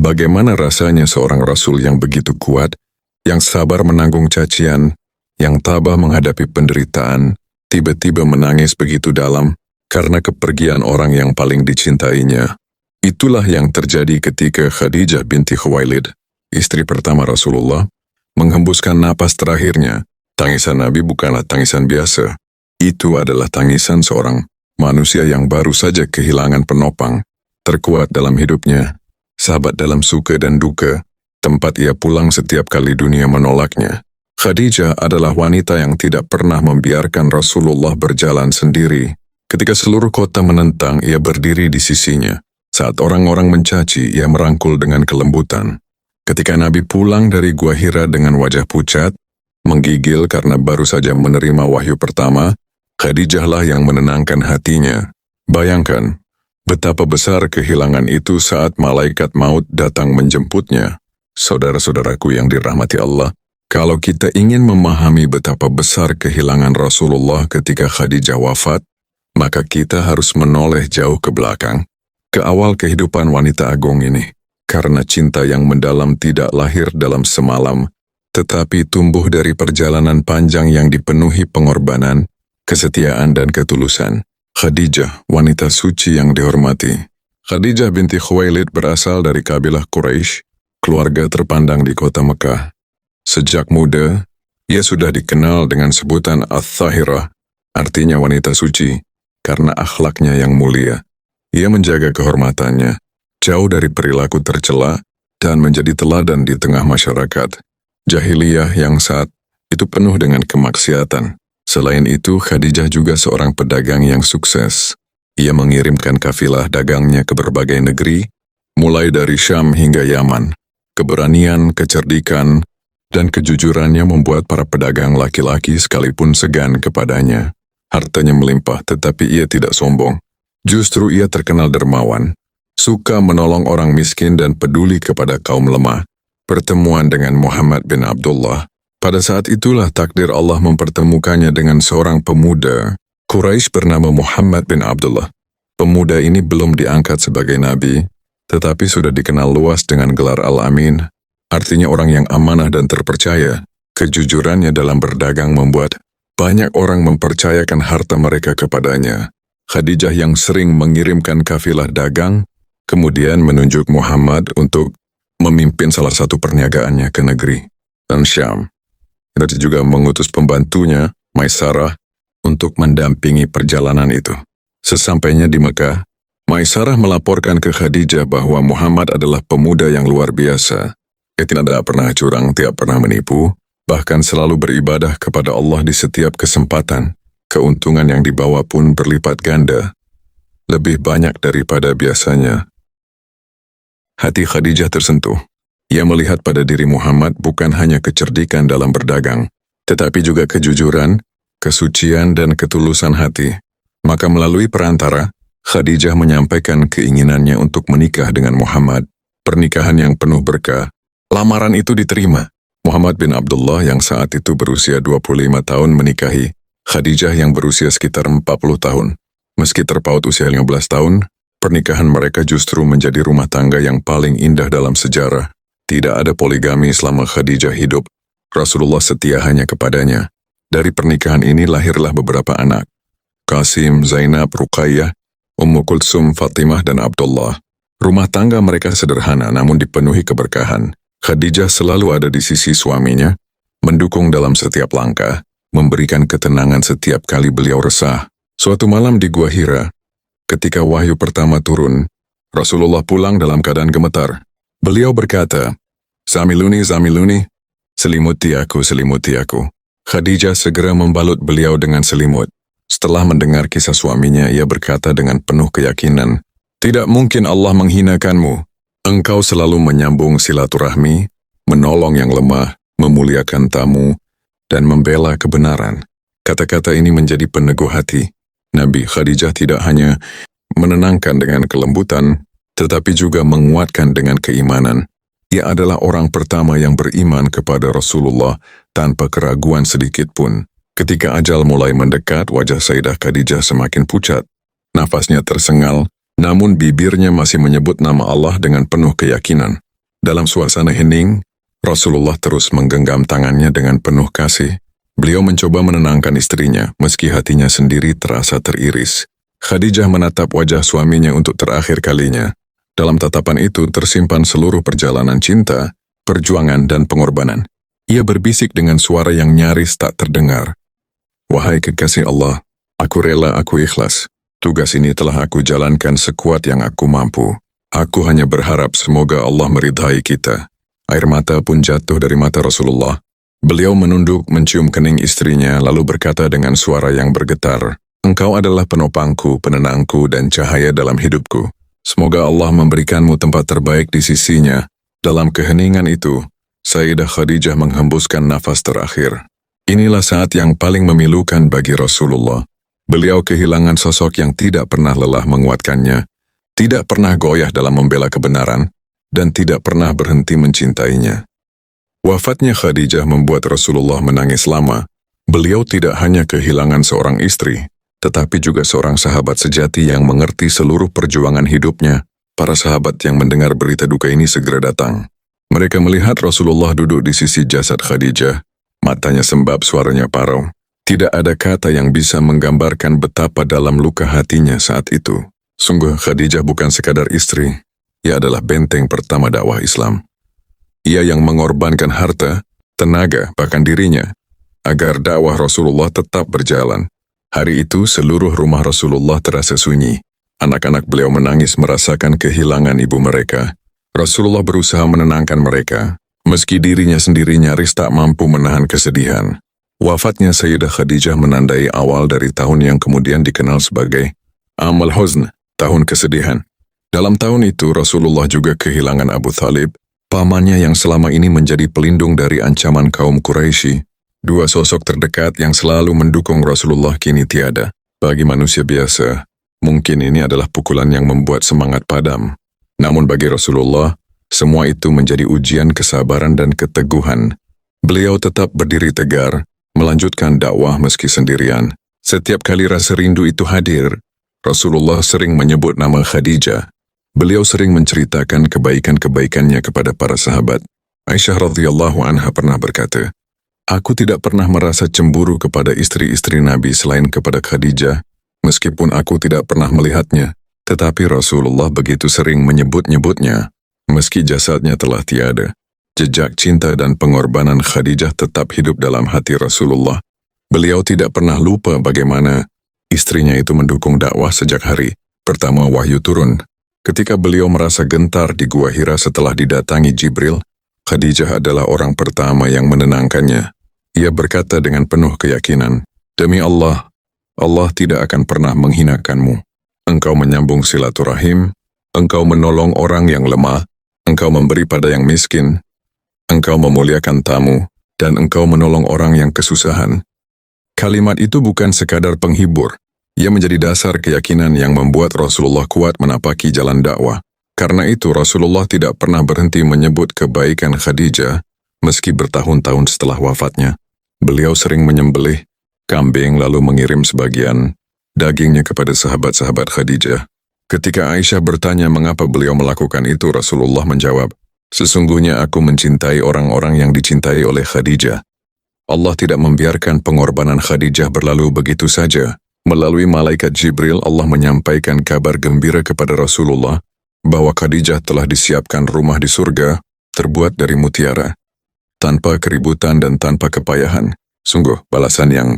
Bagaimana rasanya seorang Rasul yang begitu kuat, yang sabar menanggung cacian, yang tabah menghadapi penderitaan, tiba-tiba menangis begitu dalam karena kepergian orang yang paling dicintainya. Itulah yang terjadi ketika Khadijah binti Khuwailid, istri pertama Rasulullah, menghembuskan napas terakhirnya. Tangisan Nabi bukanlah tangisan biasa. Itu adalah tangisan seorang manusia yang baru saja kehilangan penopang, terkuat dalam hidupnya, sahabat dalam suka dan duka, tempat ia pulang setiap kali dunia menolaknya. Khadijah adalah wanita yang tidak pernah membiarkan Rasulullah berjalan sendiri. Ketika seluruh kota menentang, ia berdiri di sisinya. Saat orang-orang mencaci, ia merangkul dengan kelembutan. Ketika Nabi pulang dari Gua Hira dengan wajah pucat, menggigil karena baru saja menerima wahyu pertama, Khadijahlah yang menenangkan hatinya. Bayangkan, betapa besar kehilangan itu saat malaikat maut datang menjemputnya. Saudara-saudaraku yang dirahmati Allah, kalau kita ingin memahami betapa besar kehilangan Rasulullah ketika Khadijah wafat, maka kita harus menoleh jauh ke belakang, ke awal kehidupan wanita agung ini. Karena cinta yang mendalam tidak lahir dalam semalam, tetapi tumbuh dari perjalanan panjang yang dipenuhi pengorbanan, kesetiaan dan ketulusan. Khadijah, wanita suci yang dihormati. Khadijah binti Khuwailid berasal dari kabilah Quraisy, keluarga terpandang di kota Mekah. Sejak muda, ia sudah dikenal dengan sebutan Ats-Tsahirah, artinya wanita suci, karena akhlaknya yang mulia. Ia menjaga kehormatannya, jauh dari perilaku tercela, dan menjadi teladan di tengah masyarakat jahiliyah yang saat itu penuh dengan kemaksiatan. Selain itu, Khadijah juga seorang pedagang yang sukses. Ia mengirimkan kafilah dagangnya ke berbagai negeri, mulai dari Syam hingga Yaman. Keberanian, kecerdikan, dan kejujurannya membuat para pedagang laki-laki sekalipun segan kepadanya. Hartanya melimpah, tetapi ia tidak sombong. Justru ia terkenal dermawan, suka menolong orang miskin dan peduli kepada kaum lemah. Pertemuan dengan Muhammad bin Abdullah. Pada saat itulah takdir Allah mempertemukannya dengan seorang pemuda Quraisy bernama Muhammad bin Abdullah. Pemuda ini belum diangkat sebagai nabi, tetapi sudah dikenal luas dengan gelar Al-Amin, artinya orang yang amanah dan terpercaya. Kejujurannya dalam berdagang membuat banyak orang mempercayakan harta mereka kepadanya. Khadijah yang sering mengirimkan kafilah dagang, kemudian menunjuk Muhammad untuk memimpin salah satu perniagaannya ke negeri dan Syam. Dan juga mengutus pembantunya, Maisarah, untuk mendampingi perjalanan itu. Sesampainya di Mekah, Maisarah melaporkan ke Khadijah bahwa Muhammad adalah pemuda yang luar biasa. Ia tidak pernah curang, tidak pernah menipu, bahkan selalu beribadah kepada Allah di setiap kesempatan. Keuntungan yang dibawa pun berlipat ganda, lebih banyak daripada biasanya. Hati Khadijah tersentuh. Ia melihat pada diri Muhammad bukan hanya kecerdikan dalam berdagang, tetapi juga kejujuran, kesucian dan ketulusan hati. Maka melalui perantara, Khadijah menyampaikan keinginannya untuk menikah dengan Muhammad. Pernikahan yang penuh berkah. Lamaran itu diterima. Muhammad bin Abdullah yang saat itu berusia 25 tahun menikahi Khadijah yang berusia sekitar 40 tahun. Meski terpaut usia 15 tahun, pernikahan mereka justru menjadi rumah tangga yang paling indah dalam sejarah. Tidak ada poligami selama Khadijah hidup. Rasulullah setia hanya kepadanya. Dari pernikahan ini lahirlah beberapa anak. Qasim, Zainab, Ruqayyah, Ummu Kulsum, Fatimah, dan Abdullah. Rumah tangga mereka sederhana namun dipenuhi keberkahan. Khadijah selalu ada di sisi suaminya, mendukung dalam setiap langkah, memberikan ketenangan setiap kali beliau resah. Suatu malam di Gua Hira, ketika wahyu pertama turun, Rasulullah pulang dalam keadaan gemetar. Beliau berkata, "Zamiluni, zamiluni, selimuti aku, selimuti aku." Khadijah segera membalut beliau dengan selimut. Setelah mendengar kisah suaminya, ia berkata dengan penuh keyakinan, "Tidak mungkin Allah menghinakanmu. Engkau selalu menyambung silaturahmi, menolong yang lemah, memuliakan tamu, dan membela kebenaran." Kata-kata ini menjadi peneguh hati. Nabi Khadijah tidak hanya menenangkan dengan kelembutan, tetapi juga menguatkan dengan keimanan. Ia adalah orang pertama yang beriman kepada Rasulullah tanpa keraguan sedikit pun. Ketika ajal mulai mendekat, wajah Sayyidah Khadijah semakin pucat. Nafasnya tersengal, namun bibirnya masih menyebut nama Allah dengan penuh keyakinan. Dalam suasana hening, Rasulullah terus menggenggam tangannya dengan penuh kasih. Beliau mencoba menenangkan istrinya, meski hatinya sendiri terasa teriris. Khadijah menatap wajah suaminya untuk terakhir kalinya. Dalam tatapan itu tersimpan seluruh perjalanan cinta, perjuangan dan pengorbanan. Ia berbisik dengan suara yang nyaris tak terdengar. Wahai kekasih Allah, aku rela, aku ikhlas. Tugas ini telah aku jalankan sekuat yang aku mampu. Aku hanya berharap semoga Allah meridhai kita. Air mata pun jatuh dari mata Rasulullah. Beliau menunduk mencium kening istrinya lalu berkata dengan suara yang bergetar, "Engkau adalah penopangku, penenangku dan cahaya dalam hidupku. Semoga Allah memberikanmu tempat terbaik di sisinya." Dalam keheningan itu, Sayyidah Khadijah menghembuskan nafas terakhir. Inilah saat yang paling memilukan bagi Rasulullah. Beliau kehilangan sosok yang tidak pernah lelah menguatkannya, tidak pernah goyah dalam membela kebenaran, dan tidak pernah berhenti mencintainya. Wafatnya Khadijah membuat Rasulullah menangis lama. Beliau tidak hanya kehilangan seorang istri, tetapi juga seorang sahabat sejati yang mengerti seluruh perjuangan hidupnya. Para sahabat yang mendengar berita duka ini segera datang. Mereka melihat Rasulullah duduk di sisi jasad Khadijah. Matanya sembab, suaranya parau. Tidak ada kata yang bisa menggambarkan betapa dalam luka hatinya saat itu. Sungguh Khadijah bukan sekadar istri, ia adalah benteng pertama dakwah Islam. Ia yang mengorbankan harta, tenaga, bahkan dirinya, agar dakwah Rasulullah tetap berjalan. Hari itu seluruh rumah Rasulullah terasa sunyi. Anak-anak beliau menangis merasakan kehilangan ibu mereka. Rasulullah berusaha menenangkan mereka, meski dirinya sendiri nyaris tak mampu menahan kesedihan. Wafatnya Sayyidah Khadijah menandai awal dari tahun yang kemudian dikenal sebagai Amul Huzn, tahun kesedihan. Dalam tahun itu Rasulullah juga kehilangan Abu Thalib, pamannya yang selama ini menjadi pelindung dari ancaman kaum Quraisy. Dua sosok terdekat yang selalu mendukung Rasulullah kini tiada. Bagi manusia biasa, mungkin ini adalah pukulan yang membuat semangat padam. Namun bagi Rasulullah, semua itu menjadi ujian kesabaran dan keteguhan. Beliau tetap berdiri tegar, melanjutkan dakwah meski sendirian. Setiap kali rasa rindu itu hadir, Rasulullah sering menyebut nama Khadijah. Beliau sering menceritakan kebaikan-kebaikannya kepada para sahabat. Aisyah radhiyallahu anha pernah berkata, "Aku tidak pernah merasa cemburu kepada istri-istri Nabi selain kepada Khadijah, meskipun aku tidak pernah melihatnya, tetapi Rasulullah begitu sering menyebut-nyebutnya, meski jasadnya telah tiada. Jejak cinta dan pengorbanan Khadijah tetap hidup dalam hati Rasulullah. Beliau tidak pernah lupa bagaimana istrinya itu mendukung dakwah sejak hari pertama wahyu turun. Ketika beliau merasa gentar di Gua Hira setelah didatangi Jibril, Khadijah adalah orang pertama yang menenangkannya. Ia berkata dengan penuh keyakinan, "Demi Allah, Allah tidak akan pernah menghinakanmu. Engkau menyambung silaturahim, engkau menolong orang yang lemah, engkau memberi pada yang miskin, engkau memuliakan tamu, dan engkau menolong orang yang kesusahan." Kalimat itu bukan sekadar penghibur. Ia menjadi dasar keyakinan yang membuat Rasulullah kuat menapaki jalan dakwah. Karena itu Rasulullah tidak pernah berhenti menyebut kebaikan Khadijah, meski bertahun-tahun setelah wafatnya. Beliau sering menyembelih kambing lalu mengirim sebagian dagingnya kepada sahabat-sahabat Khadijah. Ketika Aisyah bertanya mengapa beliau melakukan itu, Rasulullah menjawab, "Sesungguhnya aku mencintai orang-orang yang dicintai oleh Khadijah." Allah tidak membiarkan pengorbanan Khadijah berlalu begitu saja. Melalui malaikat Jibril, Allah menyampaikan kabar gembira kepada Rasulullah bahwa Khadijah telah disiapkan rumah di surga terbuat dari mutiara. Tanpa keributan dan tanpa kepayahan, sungguh balasan yang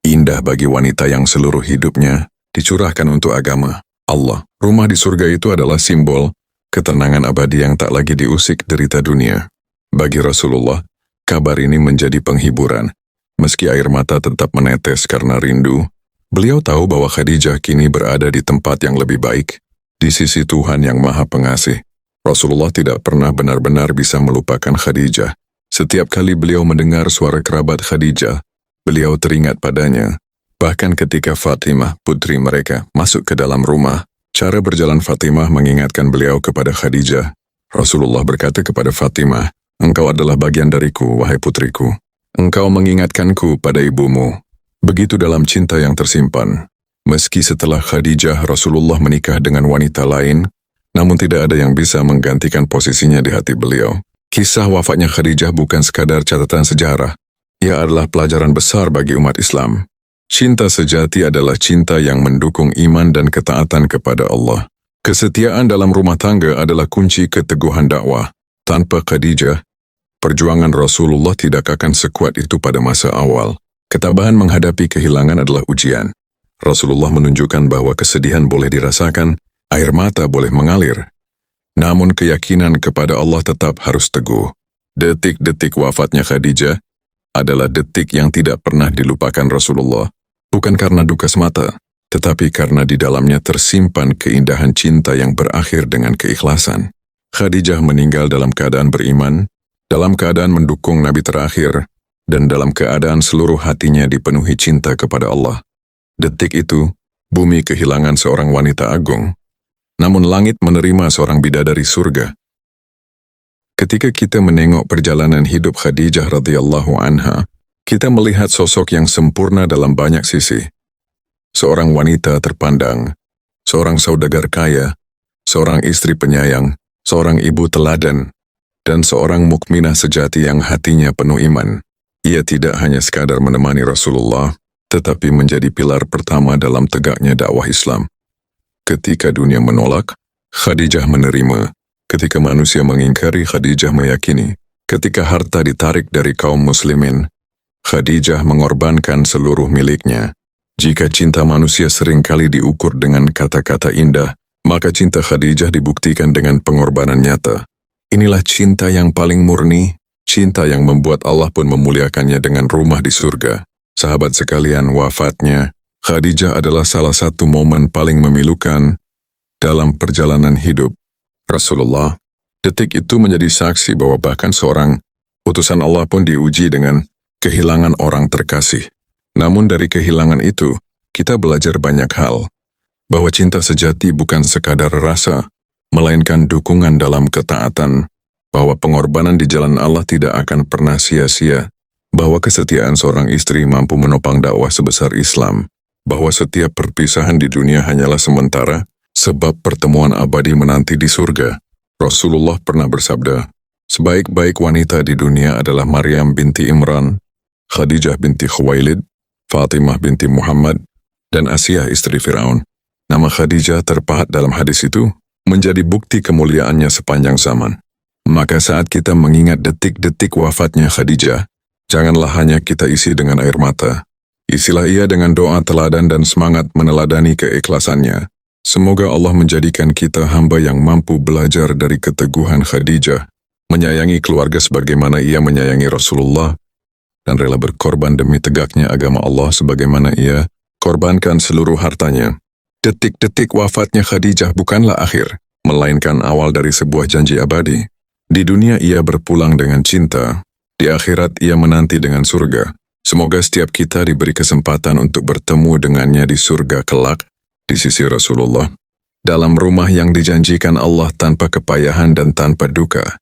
indah bagi wanita yang seluruh hidupnya dicurahkan untuk agama Allah. Rumah di surga itu adalah simbol ketenangan abadi yang tak lagi diusik derita dunia. Bagi Rasulullah, kabar ini menjadi penghiburan. Meski air mata tetap menetes karena rindu, beliau tahu bahwa Khadijah kini berada di tempat yang lebih baik, di sisi Tuhan yang Maha Pengasih. Rasulullah tidak pernah benar-benar bisa melupakan Khadijah. Setiap kali beliau mendengar suara kerabat Khadijah, beliau teringat padanya. Bahkan ketika Fatimah, putri mereka, masuk ke dalam rumah, cara berjalan Fatimah mengingatkan beliau kepada Khadijah. Rasulullah berkata kepada Fatimah, "Engkau adalah bagian dariku, wahai putriku. Engkau mengingatkanku pada ibumu." Begitu dalam cinta yang tersimpan. Meski setelah Khadijah Rasulullah menikah dengan wanita lain, namun tidak ada yang bisa menggantikan posisinya di hati beliau. Kisah wafatnya Khadijah bukan sekadar catatan sejarah. Ia adalah pelajaran besar bagi umat Islam. Cinta sejati adalah cinta yang mendukung iman dan ketaatan kepada Allah. Kesetiaan dalam rumah tangga adalah kunci keteguhan dakwah. Tanpa Khadijah, perjuangan Rasulullah tidak akan sekuat itu pada masa awal. Ketabahan menghadapi kehilangan adalah ujian. Rasulullah menunjukkan bahwa kesedihan boleh dirasakan, air mata boleh mengalir. Namun keyakinan kepada Allah tetap harus teguh. Detik-detik wafatnya Khadijah adalah detik yang tidak pernah dilupakan Rasulullah. Bukan karena duka semata, tetapi karena di dalamnya tersimpan keindahan cinta yang berakhir dengan keikhlasan. Khadijah meninggal dalam keadaan beriman, dalam keadaan mendukung Nabi terakhir, dan dalam keadaan seluruh hatinya dipenuhi cinta kepada Allah. Detik itu, bumi kehilangan seorang wanita agung, namun langit menerima seorang bidadari surga. Ketika kita menengok perjalanan hidup Khadijah radhiyallahu anha, kita melihat sosok yang sempurna dalam banyak sisi. Seorang wanita terpandang, seorang saudagar kaya, seorang istri penyayang, seorang ibu teladan, dan seorang mukminah sejati yang hatinya penuh iman. Ia tidak hanya sekadar menemani Rasulullah, tetapi menjadi pilar pertama dalam tegaknya dakwah Islam. Ketika dunia menolak, Khadijah menerima. Ketika manusia mengingkari, Khadijah meyakini. Ketika harta ditarik dari kaum muslimin, Khadijah mengorbankan seluruh miliknya. Jika cinta manusia seringkali diukur dengan kata-kata indah, maka cinta Khadijah dibuktikan dengan pengorbanan nyata. Inilah cinta yang paling murni, cinta yang membuat Allah pun memuliakannya dengan rumah di surga. Sahabat sekalian, wafatnya Khadijah adalah salah satu momen paling memilukan dalam perjalanan hidup Rasulullah. Detik itu menjadi saksi bahwa bahkan seorang utusan Allah pun diuji dengan kehilangan orang terkasih. Namun dari kehilangan itu, kita belajar banyak hal. Bahwa cinta sejati bukan sekadar rasa, melainkan dukungan dalam ketaatan. Bahwa pengorbanan di jalan Allah tidak akan pernah sia-sia. Bahwa kesetiaan seorang istri mampu menopang dakwah sebesar Islam. Bahwa setiap perpisahan di dunia hanyalah sementara, sebab pertemuan abadi menanti di surga. Rasulullah pernah bersabda, sebaik-baik wanita di dunia adalah Maryam binti Imran, Khadijah binti Khuwailid, Fatimah binti Muhammad, dan Asiyah istri Firaun. Nama Khadijah terpahat dalam hadis itu menjadi bukti kemuliaannya sepanjang zaman. Maka saat kita mengingat detik-detik wafatnya Khadijah, janganlah hanya kita isi dengan air mata. Isilah ia dengan doa teladan dan semangat meneladani keikhlasannya. Semoga Allah menjadikan kita hamba yang mampu belajar dari keteguhan Khadijah, menyayangi keluarga sebagaimana ia menyayangi Rasulullah, dan rela berkorban demi tegaknya agama Allah sebagaimana ia korbankan seluruh hartanya. Detik-detik wafatnya Khadijah bukanlah akhir, melainkan awal dari sebuah janji abadi. Di dunia ia berpulang dengan cinta, di akhirat ia menanti dengan surga. Semoga setiap kita diberi kesempatan untuk bertemu dengannya di surga kelak, di sisi Rasulullah, dalam rumah yang dijanjikan Allah tanpa kepayahan dan tanpa duka.